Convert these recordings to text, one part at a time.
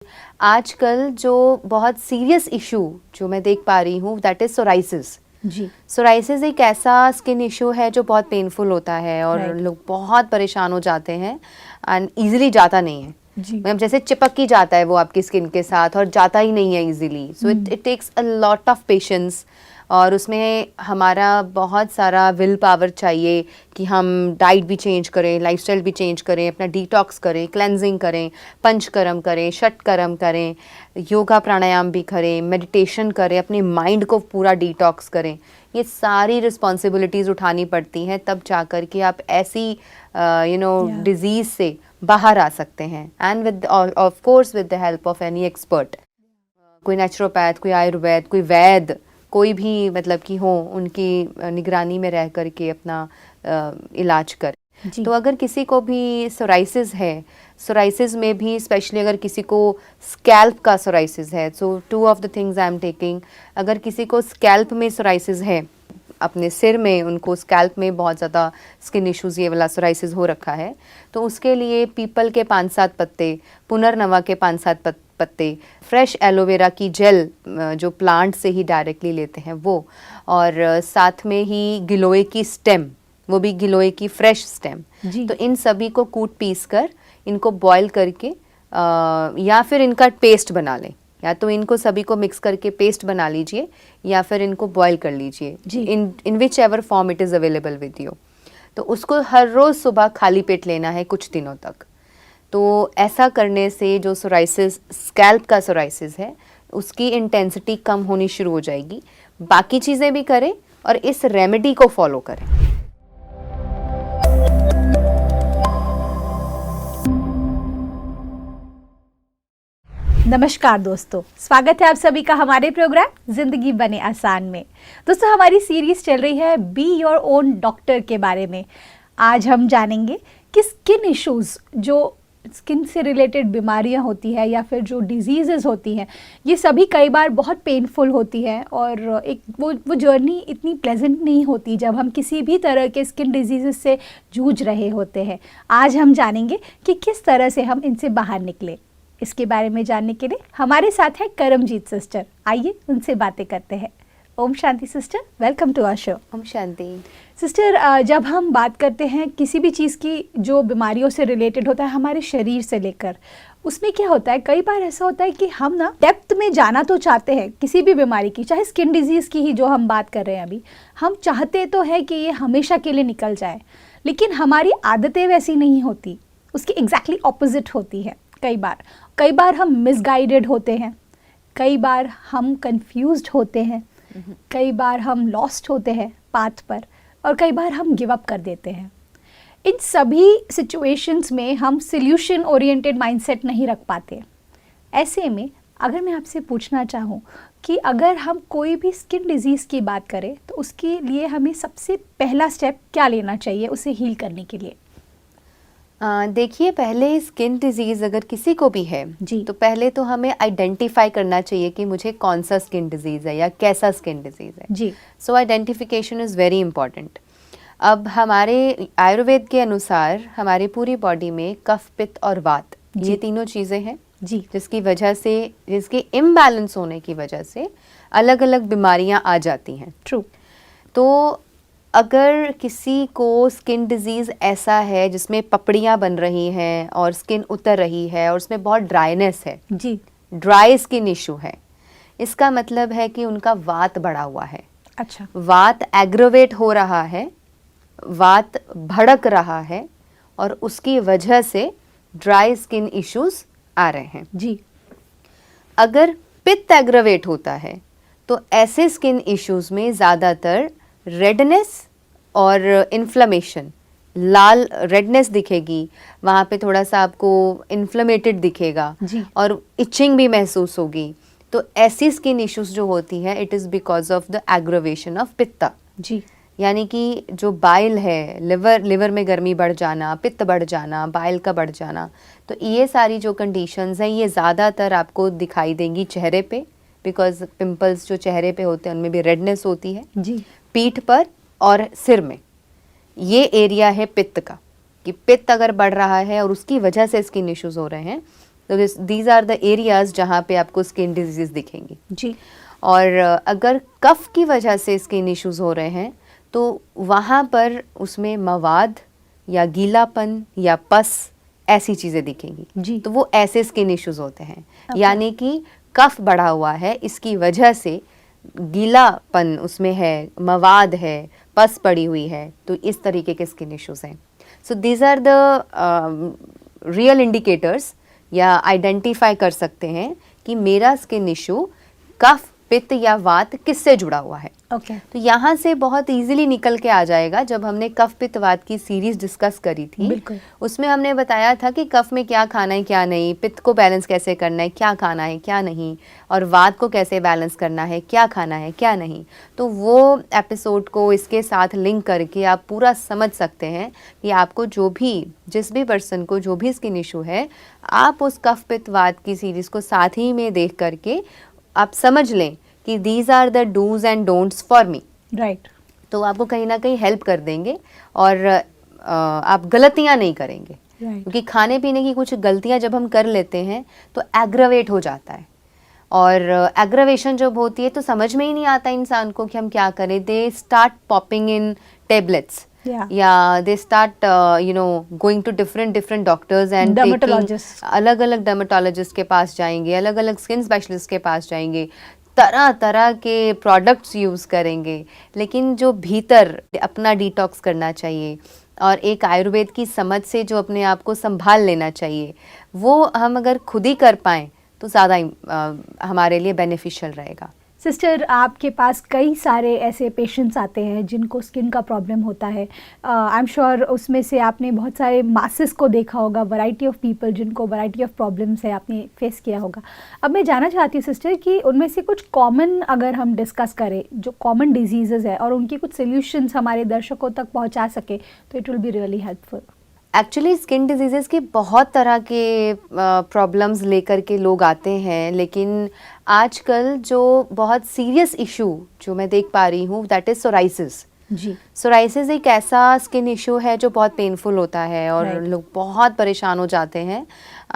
आजकल जो बहुत सीरियस इशू जो मैं देख पा रही हूँ दैट इज सोराइसिस। जी सोराइसिस एक ऐसा स्किन इशू है जो बहुत पेनफुल होता है और Right. लोग बहुत परेशान हो जाते हैं एंड इजीली जाता नहीं है। जी मतलब जैसे चिपक ही जाता है वो आपकी स्किन के साथ और जाता ही नहीं है easily. So it takes a lot of patience और उसमें हमारा बहुत सारा विल पावर चाहिए कि हम डाइट भी चेंज करें, लाइफस्टाइल भी चेंज करें, अपना डिटॉक्स करें, क्लेंजिंग करें, पंचकर्म करें, षटकर्म करें, योगा प्राणायाम भी करें, मेडिटेशन करें, अपने माइंड को पूरा डिटॉक्स करें। ये सारी रिस्पॉन्सिबिलिटीज़ उठानी पड़ती हैं तब जाकर के आप ऐसी Yeah. डिजीज़ से बाहर आ सकते हैं and with of course with the help of any expert. कोई नेचुरोपैथ, कोई आयुर्वेद, कोई वैद्य, कोई भी मतलब कि हो उनकी निगरानी में रह करके अपना इलाज करें। जी तो अगर किसी को भी सोराइसिस है, सोराइसिस में भी स्पेशली अगर किसी को स्कैल्प का सोराइसिस है, so two of the things I am taking, अगर किसी को स्कैल्प में सोराइसिस है, अपने सिर में उनको स्कैल्प में बहुत ज़्यादा स्किन इश्यूज़ ये वाला सोराइसिस हो रखा है, तो उसके लिए पीपल के 5-7 पत्ते, पुनर्नवा के 5-7 पत्ते, फ्रेश एलोवेरा की जेल जो प्लांट से ही डायरेक्टली लेते हैं वो, और साथ में ही गिलोय की स्टेम, वो भी गिलोय की फ्रेश स्टेम। जी तो इन सभी को कूट पीस कर इनको बॉईल करके या फिर इनका पेस्ट बना लें, या तो इनको सभी को मिक्स करके पेस्ट बना लीजिए या फिर इनको बॉईल कर लीजिए, जी। In whichever form it is available with you. तो उसको हर रोज़ सुबह खाली पेट लेना है कुछ दिनों तक। तो ऐसा करने से जो सोराइसिस, स्कैल्प का सोराइसिस है, उसकी इंटेंसिटी कम होनी शुरू हो जाएगी। बाकी चीज़ें भी करें और इस रेमेडी को फॉलो करें। नमस्कार दोस्तों, स्वागत है आप सभी का हमारे प्रोग्राम जिंदगी बने आसान में। दोस्तों, हमारी सीरीज चल रही है बी योर ओन डॉक्टर के बारे में। आज हम जानेंगे कि स्किन इश्यूज, जो स्किन से रिलेटेड बीमारियां होती है या फिर जो डिजीज़ेस होती हैं, ये सभी कई बार बहुत पेनफुल होती है और एक वो जर्नी इतनी प्लेजेंट नहीं होती जब हम किसी भी तरह के स्किन डिजीज़ेस से जूझ रहे होते हैं। आज हम जानेंगे कि किस तरह से हम इनसे बाहर निकले। इसके बारे में जानने के लिए हमारे साथ है करमजीत सिस्टर। आइए उनसे बातें करते हैं। ओम शांति sister, welcome to our show. ओम शांति। सिस्टर, जब हम बात करते हैं किसी भी चीज़ की जो बीमारियों से रिलेटेड होता है हमारे शरीर से लेकर, उसमें क्या होता है, कई बार ऐसा होता है कि हम ना डेप्थ में जाना तो चाहते हैं किसी भी बीमारी की, चाहे स्किन डिजीज़ की ही जो हम बात कर रहे हैं अभी, हम चाहते तो है कि ये हमेशा के लिए निकल जाए, लेकिन हमारी आदतें वैसी नहीं होती, उसकी एग्जैक्टली ऑपोजिट होती है। कई बार हम मिसगाइडेड होते हैं, कई बार हम कंफ्यूज्ड होते हैं, कई बार हम लॉस्ट होते हैं पाथ पर, और कई बार हम गिव अप कर देते हैं। इन सभी सिचुएशंस में हम सॉल्यूशन ओरिएंटेड माइंडसेट नहीं रख पाते। ऐसे में अगर मैं आपसे पूछना चाहूँ कि अगर हम कोई भी स्किन डिजीज़ की बात करें तो उसके लिए हमें सबसे पहला स्टेप क्या लेना चाहिए उसे हील करने के लिए? देखिए, पहले स्किन डिजीज़ अगर किसी को भी है जी। तो पहले तो हमें आइडेंटिफाई करना चाहिए कि मुझे कौन सा स्किन डिजीज़ है या कैसा स्किन डिजीज़ है। जी सो आइडेंटिफिकेशन इज़ वेरी इंपॉर्टेंट। अब हमारे आयुर्वेद के अनुसार हमारी पूरी बॉडी में कफ, पित्त और वात, जी। ये तीनों चीज़ें हैं जी जिसकी वजह से, जिसके इम्बैलेंस होने की वजह से अलग अलग बीमारियां आ जाती हैं। ट्रू। तो अगर किसी को स्किन डिजीज़ ऐसा है जिसमें पपड़ियाँ बन रही हैं और स्किन उतर रही है और उसमें बहुत ड्राइनेस है, जी। ड्राई स्किन इशू है, इसका मतलब है कि उनका वात बढ़ा हुआ है। अच्छा। वात एग्रोवेट हो रहा है, वात भड़क रहा है और उसकी वजह से ड्राई स्किन इश्यूज आ रहे हैं। जी। अगर पित्त एग्रोवेट होता है तो ऐसे स्किन इश्यूज में ज़्यादातर रेडनेस और इन्फ्लेमेशन, लाल रेडनेस दिखेगी, वहाँ पे थोड़ा सा आपको इन्फ्लेमेटेड दिखेगा जी। और इचिंग भी महसूस होगी। तो ऐसी स्किन इश्यूज जो होती हैं, it is because of the aggravation of pitta. जी। यानी कि जो बाइल है, लिवर में गर्मी बढ़ जाना, पित्त बढ़ जाना, बाइल का बढ़ जाना, तो ये सारी जो कंडीशंस हैं ये ज़्यादातर आपको दिखाई देंगी चेहरे पे, बिकॉज पिंपल्स जो चेहरे पे होते हैं उनमें भी रेडनेस होती है। जी। पीठ पर और सिर में, ये एरिया है पित्त का, कि पित्त अगर बढ़ रहा है और उसकी वजह से स्किन इश्यूज हो रहे हैं दीज आर द एरियाज जहाँ पे आपको स्किन डिजीज दिखेंगी। जी। और अगर कफ की वजह से स्किन इश्यूज हो रहे हैं तो वहाँ पर उसमें मवाद या गीलापन या पस ऐसी चीज़ें दिखेंगी। जी। तो वो ऐसे स्किन इश्यूज होते हैं। यानी कि कफ बढ़ा हुआ है, इसकी वजह से गीलापन उसमें है, मवाद है, पस पड़ी हुई है, तो इस तरीके के स्किन इश्यूज हैं। So these are the real indicators, या आइडेंटिफाई कर सकते हैं कि मेरा स्किन इशू कफ, पित्त या वात किससे जुड़ा हुआ है। ओके। तो यहाँ से बहुत इजीली निकल के आ जाएगा। जब हमने कफ पित्त वात की सीरीज डिस्कस करी थी, बिल्कुल। उसमें हमने बताया था कि कफ में क्या खाना है क्या नहीं, पित्त को बैलेंस कैसे करना है, क्या खाना है क्या नहीं, और वात को कैसे बैलेंस करना है, क्या खाना है क्या नहीं। तो वो एपिसोड को इसके साथ लिंक करके आप पूरा समझ सकते हैं कि आपको जिस भी पर्सन को जो भी स्किन इशू है, आप उस कफ पित्त वात की सीरीज को साथ ही में देख करके आप समझ लें कि these are the do's and don'ts for me. Right. तो आपको कहीं ना कहीं हेल्प कर देंगे और आप गलतियां नहीं करेंगे। राइट। क्योंकि खाने पीने की कुछ गलतियां जब हम कर लेते हैं तो एग्रावेट हो जाता है, और एग्रावेशन जब होती है तो समझ में ही नहीं आता इंसान को कि हम क्या करें। They start popping in tablets, या they start going to different doctors and dermatologist, अलग अलग डर्मेटोलॉजिस्ट के पास जाएंगे, अलग अलग स्किन स्पेशलिस्ट के पास जाएंगे, तरह तरह के प्रोडक्ट्स यूज़ करेंगे। लेकिन जो भीतर अपना डिटॉक्स करना चाहिए और एक आयुर्वेद की समझ से जो अपने आप को संभाल लेना चाहिए, वो हम अगर खुद ही कर पाएँ तो ज़्यादा हमारे लिए बेनिफिशियल रहेगा। सिस्टर, आपके पास कई सारे ऐसे पेशेंट्स आते हैं जिनको स्किन का प्रॉब्लम होता है। आई एम श्योर उसमें से आपने बहुत सारे मासेस को देखा होगा, वैरायटी ऑफ पीपल जिनको वैरायटी ऑफ प्रॉब्लम्स है आपने फेस किया होगा। अब मैं जानना चाहती हूँ सिस्टर कि उनमें से कुछ कॉमन अगर हम डिस्कस करें, जो कॉमन डिजीज़ेज़ है और उनकी कुछ सोल्यूशंस हमारे दर्शकों तक पहुँचा सके तो it will be really helpful. Actually skin diseases की बहुत तरह के प्रॉब्लम्स लेकर के लोग आते हैं, लेकिन आजकल जो बहुत सीरियस इशू जो मैं देख पा रही हूँ दैट इज़ सोराइसिस। जी। सोराइसिस एक ऐसा स्किन इशू है जो बहुत पेनफुल होता है और लोग बहुत परेशान हो जाते हैं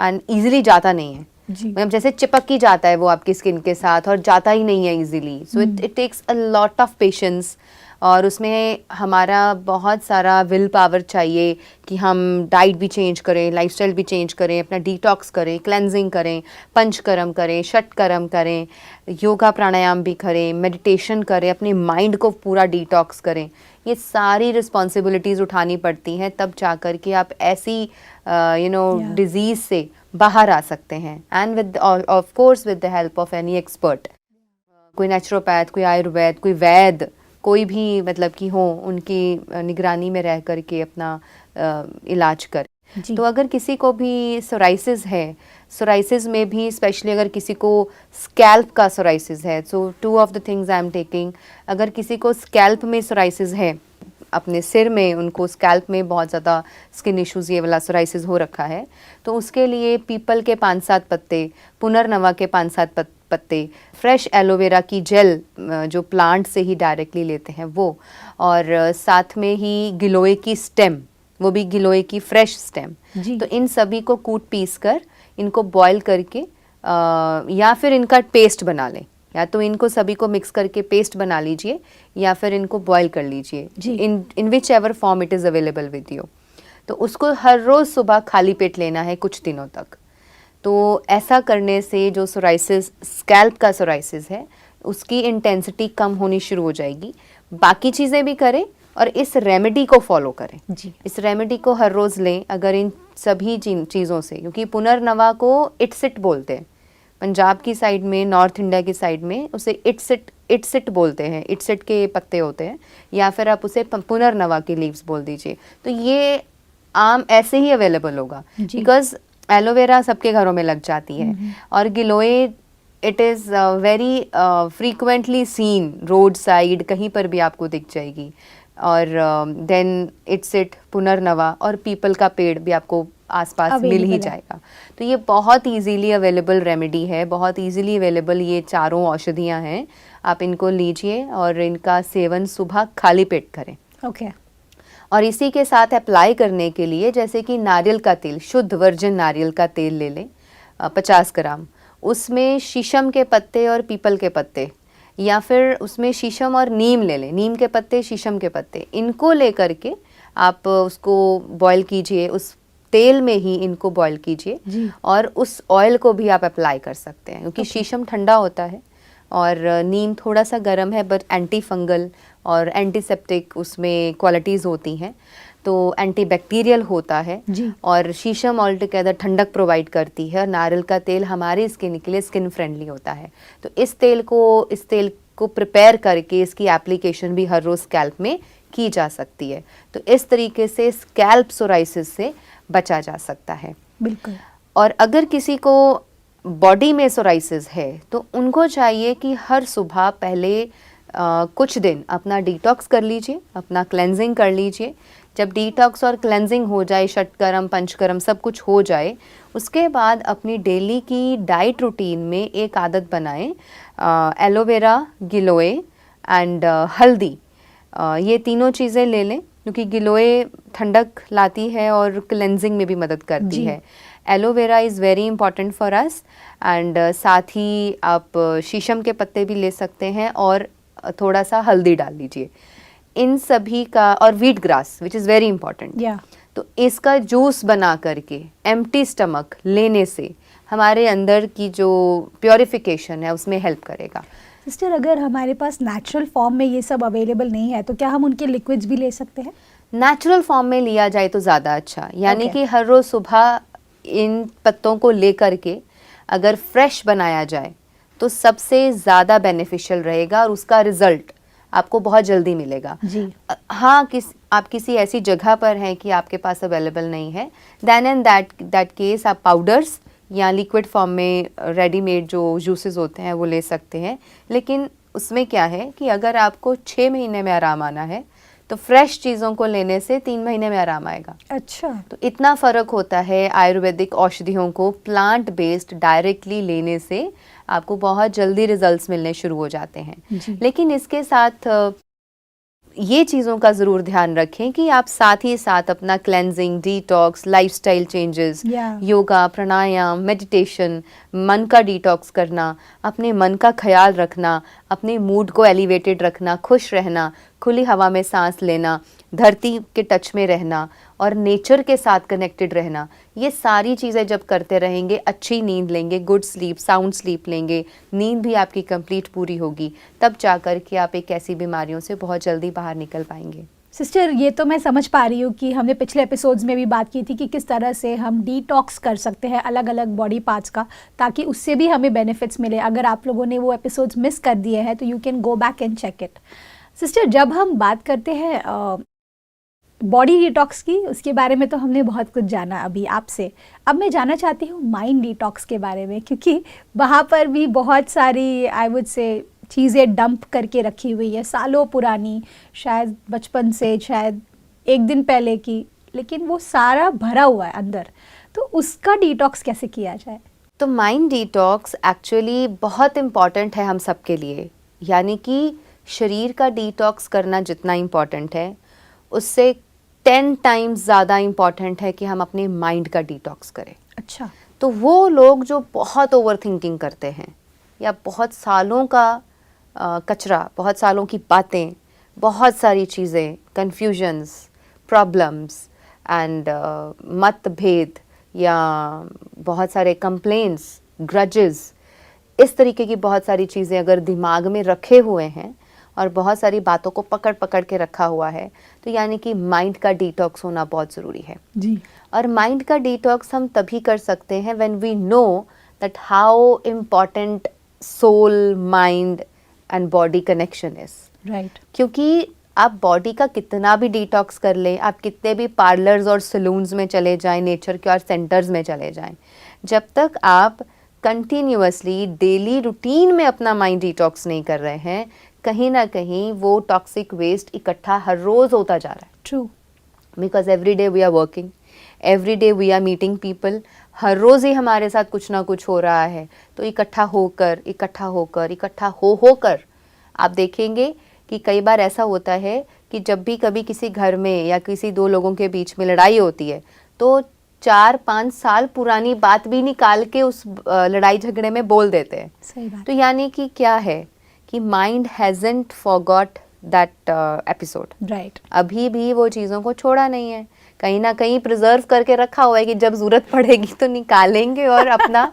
एंड ईजिली जाता नहीं है। मतलब जैसे चिपक ही जाता है वो आपकी स्किन के साथ और जाता ही नहीं है easily. So it takes a lot of patience, और उसमें हमारा बहुत सारा विल पावर चाहिए कि हम डाइट भी चेंज करें, लाइफस्टाइल भी चेंज करें, अपना डिटॉक्स करें, क्लेंजिंग करें, पंचकर्म करें, षटकर्म करें, योगा प्राणायाम भी करें, मेडिटेशन करें, अपने माइंड को पूरा डिटॉक्स करें। ये सारी रिस्पॉन्सिबिलिटीज़ उठानी पड़ती हैं, तब जा कर के आप ऐसी डिजीज़ से बाहर आ सकते हैं। And with of course with the help of any expert, कोई नेचुरोपैथ, कोई आयुर्वेद, कोई वैद्य, कोई भी मतलब कि हो, उनकी निगरानी में रह करके अपना इलाज करें। तो अगर किसी को भी सोराइसिस है, सोराइसिस में भी स्पेशली अगर किसी को स्कैल्प का सोराइसिस है, सो 2 of the things I am taking. अगर किसी को स्कैल्प में सोराइसिस है, अपने सिर में उनको स्कैल्प में बहुत ज़्यादा स्किन इश्यूज़ ये वाला सोराइसिस हो रखा है, तो उसके लिए पीपल के 5-7 पत्ते, पुनर्नवा के 5-7 पत्ते, फ्रेश एलोवेरा की जेल जो प्लांट से ही डायरेक्टली लेते हैं वो, और साथ में ही गिलोय की स्टेम, वो भी गिलोय की फ्रेश स्टेम। तो इन सभी को कूट पीस कर इनको बॉईल करके या फिर इनका पेस्ट बना लें, या तो इनको सभी को मिक्स करके पेस्ट बना लीजिए या फिर इनको बॉईल कर लीजिए, in whichever form it is available with you. तो उसको हर रोज़ सुबह खाली पेट लेना है कुछ दिनों तक। तो ऐसा करने से जो सोराइसिस, स्कैल्प का सोराइसिस है, उसकी इंटेंसिटी कम होनी शुरू हो जाएगी। बाकी चीज़ें भी करें और इस रेमेडी को फॉलो करें। इस रेमेडी को हर रोज़ लें अगर इन सभी चीज़ों से, क्योंकि पुनर्नवा को इटसिट बोलते हैं पंजाब की साइड में, नॉर्थ इंडिया की साइड में उसे इटसिट बोलते हैं, इटसिट के पत्ते होते हैं, या फिर आप उसे पुनर्नवा की लीव्स बोल दीजिए। तो ये आम ऐसे ही अवेलेबल होगा, बिकॉज एलोवेरा सबके घरों में लग जाती है, और giloy it is very frequently seen roadside, कहीं पर भी आपको दिख जाएगी। और देन इटसिट, पुनर्नवा और पीपल का पेड़ भी आपको आसपास मिल ही जाएगा। तो ये बहुत इजीली अवेलेबल रेमेडी है, बहुत इजीली अवेलेबल ये चारों औषधियाँ हैं। आप इनको लीजिए और इनका सेवन सुबह खाली पेट करें। ओके। और इसी के साथ अप्लाई करने के लिए जैसे कि नारियल का तेल, शुद्ध वर्जिन नारियल का तेल ले लें, 50 ग्राम, उसमें शीशम के पत्ते और पीपल के पत्ते, या फिर उसमें शीशम और नीम ले लें, नीम के पत्ते, शीशम के पत्ते, इनको लेकर के आप उसको बॉईल कीजिए, उस तेल में ही इनको बॉईल कीजिए जी। और उस ऑयल को भी आप अप्लाई कर सकते हैं, क्योंकि Okay. शीशम ठंडा होता है और नीम थोड़ा सा गर्म है, बट एंटी फंगल और एंटीसेप्टिक उसमें क्वालिटीज़ होती हैं, तो एंटीबैक्टीरियल होता है। जी। और शीशम ऑल टुगेदर ठंडक प्रोवाइड करती है, और नारियल का तेल हमारी स्किन के लिए स्किन फ्रेंडली होता है। तो इस तेल को प्रिपेयर करके इसकी एप्लीकेशन भी हर रोज़ स्कैल्प में की जा सकती है। तो इस तरीके से स्कैल्प सोराइसिस से बचा जा सकता है। बिल्कुल। और अगर किसी को बॉडी में सोराइसिस है तो उनको चाहिए कि हर सुबह पहले कुछ दिन अपना डिटॉक्स कर लीजिए, अपना क्लेंजिंग कर लीजिए। जब डिटॉक्स और क्लेंजिंग हो जाए, षटकर्म पंचकर्म सब कुछ हो जाए, उसके बाद अपनी डेली की डाइट रूटीन में एक आदत बनाएं, एलोवेरा, गिलोय एंड हल्दी, ये तीनों चीज़ें ले लें, क्योंकि गिलोय ठंडक लाती है और क्लेंजिंग में भी मदद करती जी। है। Aloe vera is very important for us, and साथ ही आप शीशम के पत्ते भी ले सकते हैं और थोड़ा सा हल्दी डाल लीजिए। इन सभी का, और wheat grass which is very important, या तो इसका जूस बना करके एम्प्टी स्टमक लेने से हमारे अंदर की जो प्योरिफिकेशन है उसमें हेल्प करेगा। सिस्टर, अगर हमारे पास नेचुरल फॉर्म में ये सब अवेलेबल नहीं है तो क्या हम उनके लिक्विड्स भी ले सकते हैं? नेचुरल फॉर्म में लिया जाए तो ज़्यादा अच्छा, यानी Okay. कि हर रोज़ सुबह इन पत्तों को लेकर के अगर फ्रेश बनाया जाए तो सबसे ज़्यादा बेनिफिशियल रहेगा और उसका रिजल्ट आपको बहुत जल्दी मिलेगा। जी। हाँ, आप किसी ऐसी जगह पर हैं कि आपके पास अवेलेबल नहीं है, देन एंड दैट केस आप पाउडर्स या लिक्विड फॉर्म में रेडीमेड जो जूसेस होते हैं वो ले सकते हैं। लेकिन उसमें क्या है कि अगर आपको 6 महीने में आराम आना है तो फ्रेश चीज़ों को लेने से 3 महीने में आराम आएगा। अच्छा। तो इतना फ़र्क होता है आयुर्वेदिक औषधियों को प्लांट बेस्ड डायरेक्टली लेने से, आपको बहुत जल्दी रिजल्ट्स मिलने शुरू हो जाते हैं। जी। लेकिन इसके साथ ये चीज़ों का ज़रूर ध्यान रखें कि आप साथ ही साथ अपना cleansing, detox, lifestyle changes, Yeah. Yoga, pranayama, meditation, मन का डिटॉक्स करना, अपने मन का ख्याल रखना, अपने मूड को एलिवेटेड रखना, खुश रहना, खुली हवा में सांस लेना, धरती के टच में रहना और नेचर के साथ कनेक्टेड रहना, ये सारी चीज़ें जब करते रहेंगे, अच्छी नींद लेंगे, गुड स्लीप, साउंड स्लीप लेंगे, नींद भी आपकी कंप्लीट पूरी होगी, तब जाकर के आप एक ऐसी बीमारियों से बहुत जल्दी बाहर निकल पाएंगे। सिस्टर, ये तो मैं समझ पा रही हूँ कि हमने पिछले एपिसोड्स में भी बात की थी कि किस तरह से हम डिटॉक्स कर सकते हैं अलग अलग बॉडी पार्ट्स का, ताकि उससे भी हमें बेनिफिट्स मिले। अगर आप लोगों ने वो एपिसोड्स मिस कर दिए हैं तो you can go back and check it. Sister, जब हम बात करते हैं बॉडी डिटॉक्स की, उसके बारे में तो हमने बहुत कुछ जाना अभी आपसे। अब मैं जानना चाहती हूँ माइंड डिटॉक्स के बारे में, क्योंकि वहाँ पर भी बहुत सारी आई वुड से चीज़ें डंप करके रखी हुई है, सालों पुरानी, शायद बचपन से, शायद एक दिन पहले की, लेकिन वो सारा भरा हुआ है अंदर। तो उसका डिटॉक्स कैसे किया जाए? तो माइंड डिटॉक्स एक्चुअली बहुत इम्पॉर्टेंट है हम सब के लिए, यानी कि शरीर का डिटॉक्स करना जितना इम्पॉर्टेंट है, उससे 10 टाइम्स ज़्यादा इम्पॉर्टेंट है कि हम अपने माइंड का डिटॉक्स करें। अच्छा। तो वो लोग जो बहुत ओवर थिंकिंग करते हैं, या बहुत सालों का कचरा, बहुत सालों की बातें, बहुत सारी चीज़ें, कन्फ्यूजन्स, प्रॉब्लम्स एंड मतभेद, या बहुत सारे कंप्लेंट्स, ग्रजेस, इस तरीके की बहुत सारी चीज़ें अगर दिमाग में रखे हुए हैं और बहुत सारी बातों को पकड़ पकड़ के रखा हुआ है, तो यानी कि माइंड का डिटॉक्स होना बहुत ज़रूरी है। जी। और माइंड का डिटॉक्स हम तभी कर सकते हैं when we know that how important soul, mind and body connection is. Right. क्योंकि आप बॉडी का कितना भी डिटॉक्स कर लें, आप कितने भी पार्लर्स और सलून्स में चले जाएं, नेचर के और सेंटर्स में चले जाएं, जब तक आप कंटिन्यूअसली डेली रूटीन में अपना माइंड डिटॉक्स नहीं कर रहे हैं, कहीं ना कहीं वो टॉक्सिक वेस्ट इकट्ठा हर रोज़ होता जा रहा है। True. Because every day we are working, every day we are meeting people, हर रोज़ ही हमारे साथ कुछ ना कुछ हो रहा है। तो इकट्ठा होकर आप देखेंगे कि कई बार ऐसा होता है कि जब भी कभी किसी घर में या किसी दो लोगों के बीच में लड़ाई होती है, तो 4-5 साल पुरानी बात भी निकाल के उस लड़ाई झगड़े में बोल देते हैं। सही बात। तो यानी कि क्या है कि mind hasn't forgot that episode. Right. अभी भी वो चीज़ों को छोड़ा नहीं है, कहीं ना कहीं प्रिजर्व करके रखा हुआ है कि जब जरूरत पड़ेगी तो निकालेंगे और अपना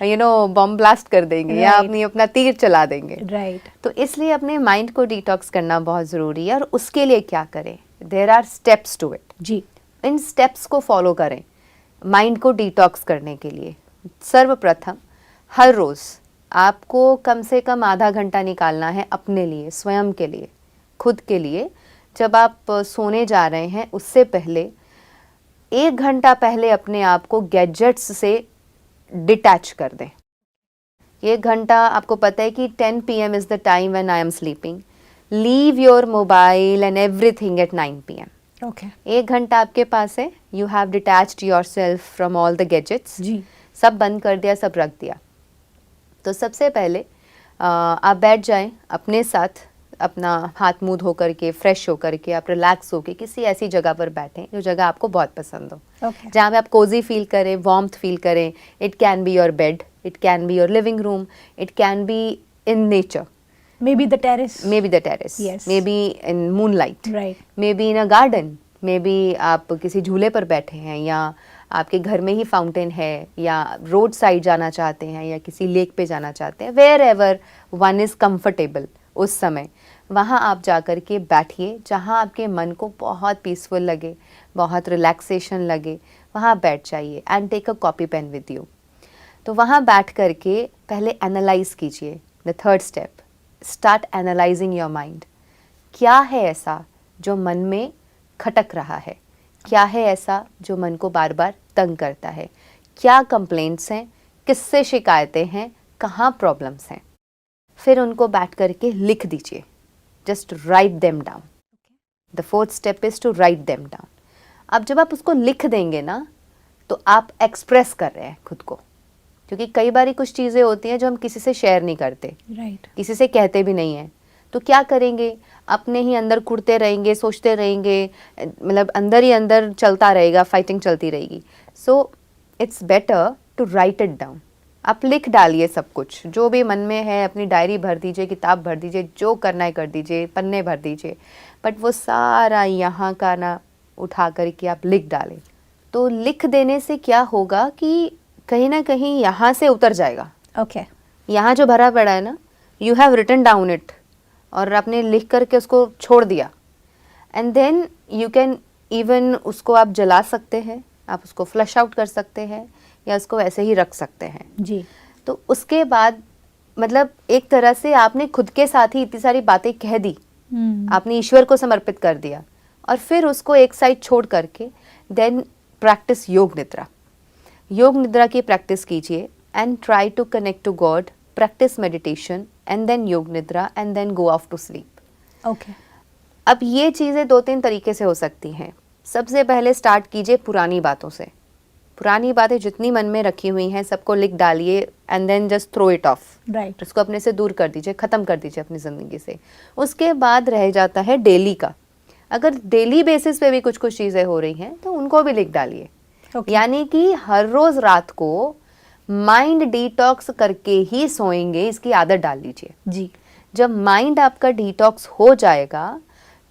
बॉम्ब ब्लास्ट कर देंगे या अपना तीर चला देंगे। राइट। तो इसलिए अपने माइंड को डिटॉक्स करना बहुत ज़रूरी है। और उसके लिए क्या करें? There are steps to it. जी। इन स्टेप्स को फॉलो करें माइंड को डिटॉक्स करने के लिए। सर्वप्रथम, हर रोज़ आपको कम से कम आधा घंटा निकालना है अपने लिए, स्वयं के लिए, खुद के लिए। जब आप सोने जा रहे हैं उससे पहले 1 घंटा पहले अपने आप को गैजेट्स से डिटैच कर दें। 1 घंटा, आपको पता है कि 10 PM is the time when I am sleeping. Leave your mobile and everything at 9 PM। Okay. 1 घंटा आपके पास है, you have detached yourself from all the gadgets. जी। सब बंद कर दिया, सब रख दिया। तो सबसे पहले आप बैठ जाएं अपने साथ, अपना हाथ मुंह धो करके, फ्रेश होकर के, आप रिलैक्स होके किसी ऐसी जगह पर बैठें जो जगह आपको बहुत पसंद हो। ओके। जहाँ पे आप कोजी फील करें, वार्मथ फील करें। It can be your bed, it can be your living room, it can be in nature, may be the terrace, may be the terrace, Yes. May be in moonlight, right. May be in a garden, may be आप किसी झूले पर बैठे हैं, या आपके घर में ही फाउंटेन है, या रोड साइड जाना चाहते हैं, या किसी लेक पे जाना चाहते हैं। Wherever one is comfortable, उस समय वहाँ आप जा कर के बैठिए जहाँ आपके मन को बहुत पीसफुल लगे, बहुत रिलैक्सेशन लगे, वहाँ बैठ जाइए and take a copy pen with you. तो वहाँ बैठ कर के पहले एनालाइज कीजिए। The third step, start analysing your mind. क्या है ऐसा जो मन में खटक रहा है? क्या है ऐसा जो मन को बार बार तंग करता है? क्या कंप्लेंट्स हैं? किससे शिकायतें हैं? कहाँ प्रॉब्लम्स हैं? फिर उनको बैठ करके लिख दीजिए। Just write them down. The fourth step is to write them down. अब जब आप उसको लिख देंगे ना, तो आप एक्सप्रेस कर रहे हैं खुद को। क्योंकि कई बार कुछ चीज़ें होती हैं जो हम किसी से शेयर नहीं करते, राइट। किसी से कहते भी नहीं हैं। तो क्या करेंगे? अपने ही अंदर कुढ़ते रहेंगे, सोचते रहेंगे, मतलब अंदर ही अंदर चलता रहेगा, फाइटिंग चलती रहेगी। So it's better to write it down. आप लिख डालिए सब कुछ जो भी मन में है, अपनी डायरी भर दीजिए, किताब भर दीजिए, जो करना है कर दीजिए, पन्ने भर दीजिए, बट वो सारा यहाँ का ना उठा करके आप लिख डालें। तो लिख देने से क्या होगा कि कहीं ना कहीं यहाँ से उतर जाएगा। ओके। यहाँ जो भरा पड़ा है ना, you have written down it, और आपने लिख करके उसको छोड़ दिया। And then you can even उसको आप जला सकते हैं, आप उसको फ्लश आउट कर सकते हैं, या उसको ऐसे ही रख सकते हैं। जी। तो उसके बाद मतलब एक तरह से आपने खुद के साथ ही इतनी सारी बातें कह दी, आपने ईश्वर को समर्पित कर दिया, और फिर उसको एक साइड छोड़ करके देन प्रैक्टिस योग निद्रा। योग निद्रा की प्रैक्टिस कीजिए and try to connect to God, practice meditation and then yoga nidra and then go off to sleep. Okay. अब ये चीज़ें 2-3 तरीके से हो सकती हैं। सबसे पहले स्टार्ट कीजिए पुरानी बातों से। पुरानी बातें जितनी मन में रखी हुई हैं सबको लिख डालिए and then just throw it off. Right. उसको अपने से दूर कर दीजिए, ख़त्म कर दीजिए अपनी ज़िंदगी से। उसके बाद रह जाता है डेली का। अगर डेली बेसिस पे भी कुछ कुछ चीज़ें हो रही हैं तो उनको भी लिख डालिए। Okay. यानी कि हर रोज़ रात को माइंड डिटॉक्स करके ही सोएंगे, इसकी आदत डाल लीजिए। जी। जब माइंड आपका डिटॉक्स हो जाएगा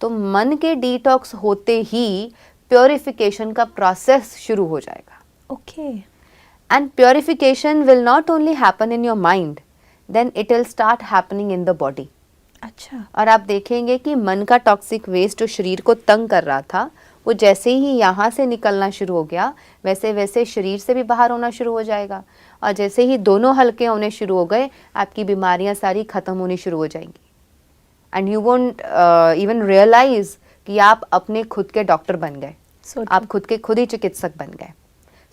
तो मन के डिटॉक्स होते ही प्योरिफिकेशन का प्रोसेस शुरू हो जाएगा। Okay. And purification will not only happen in your mind, then it will start happening in the body. अच्छा। और आप देखेंगे कि मन का टॉक्सिक वेस्ट जो शरीर को तंग कर रहा था, वो जैसे ही यहाँ से निकलना शुरू हो गया, वैसे वैसे शरीर से भी बाहर होना शुरू हो जाएगा। और जैसे ही दोनों हल्के होने शुरू हो गए, आपकी बीमारियाँ सारी ख़त्म होनी शुरू हो जाएंगी। And you won't even realise कि आप अपने खुद के डॉक्टर बन गए, आप खुद ही चिकित्सक बन गए।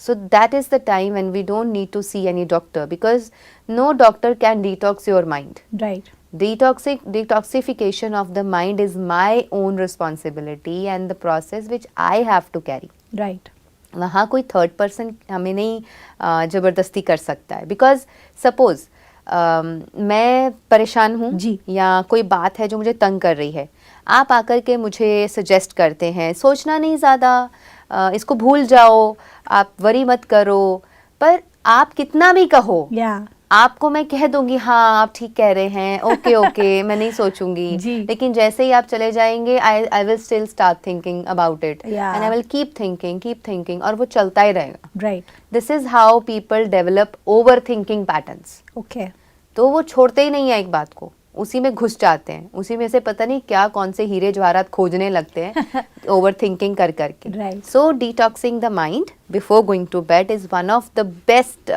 So that is the time when we don't need to see any doctor, because no doctor can detox your mind. Right. Detoxification of the mind is my own responsibility and the process which I have to carry. Right. वहाँ कोई third person हमें नहीं ज़बरदस्ती कर सकता है। Because suppose मैं परेशान हूँ जी। या कोई बात है जो मुझे तंग कर रही है, आप आकर के मुझे सजेस्ट करते हैं, सोचना नहीं ज़्यादा, इसको भूल जाओ, आप वरी मत करो। पर आप कितना भी कहो, आपको मैं कह दूंगी हाँ आप ठीक कह रहे हैं, ओके ओके मैं नहीं सोचूंगी, लेकिन जैसे ही आप चले जाएंगे I will still start thinking about it and I will keep thinking और वो चलता ही रहेगा। Right, this is how people develop over thinking patterns. Okay, तो वो छोड़ते ही नहीं है एक बात को, उसी में घुस जाते हैं, उसी में से पता नहीं क्या कौन से हीरे जवाहरात खोजने लगते हैं ओवर थिंकिंग कर करके। Right. So detoxing the mind before going to bed is one of the best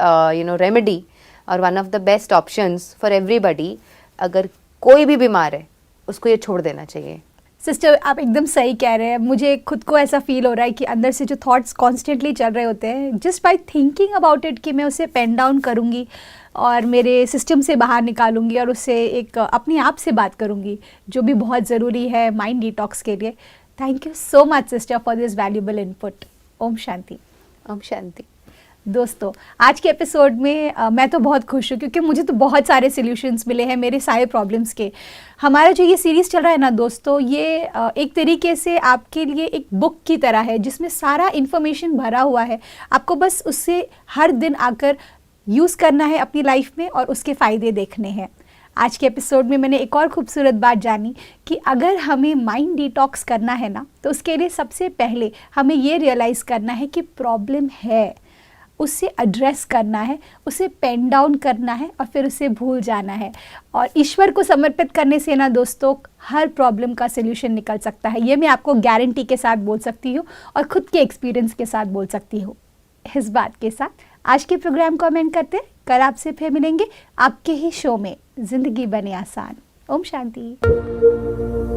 remedy और one of the best options for everybody. अगर कोई भी बीमार है उसको ये छोड़ देना चाहिए। सिस्टर आप एकदम सही कह रहे हैं। मुझे खुद को ऐसा फील हो रहा है कि अंदर से जो थॉट्स कॉन्स्टेंटली चल रहे होते हैं, just by thinking about it कि मैं उसे पेन डाउन करूँगी और मेरे सिस्टम से बाहर निकालूंगी और उससे एक अपने आप से बात करूँगी, जो भी बहुत ज़रूरी है माइंड डिटॉक्स के लिए। Thank you so much sister for this valuable input. ओम शांति। ओम शांति। दोस्तों आज के एपिसोड में मैं तो बहुत खुश हूँ क्योंकि मुझे तो बहुत सारे सॉल्यूशंस मिले हैं मेरे सारे प्रॉब्लम्स के। हमारा जो ये सीरीज़ चल रहा है ना दोस्तों, ये एक तरीके से आपके लिए एक बुक की तरह है जिसमें सारा इन्फॉर्मेशन भरा हुआ है। आपको बस उससे हर दिन आकर यूज़ करना है अपनी लाइफ में और उसके फ़ायदे देखने हैं। आज के एपिसोड में मैंने एक और खूबसूरत बात जानी कि अगर हमें माइंड डिटॉक्स करना है ना, तो उसके लिए सबसे पहले हमें ये रियलाइज़ करना है कि प्रॉब्लम है, उसे एड्रेस करना है, उसे पेन डाउन करना है और फिर उसे भूल जाना है। और ईश्वर को समर्पित करने से ना दोस्तों हर प्रॉब्लम का सलूशन निकल सकता है। ये मैं आपको गारंटी के साथ बोल सकती हूँ और खुद के एक्सपीरियंस के साथ बोल सकती हूँ। इस बात के साथ आज के प्रोग्राम को एंड करते हैं। कल आपसे फिर मिलेंगे आपके ही शो में ज़िंदगी बने आसान। ओम शांति।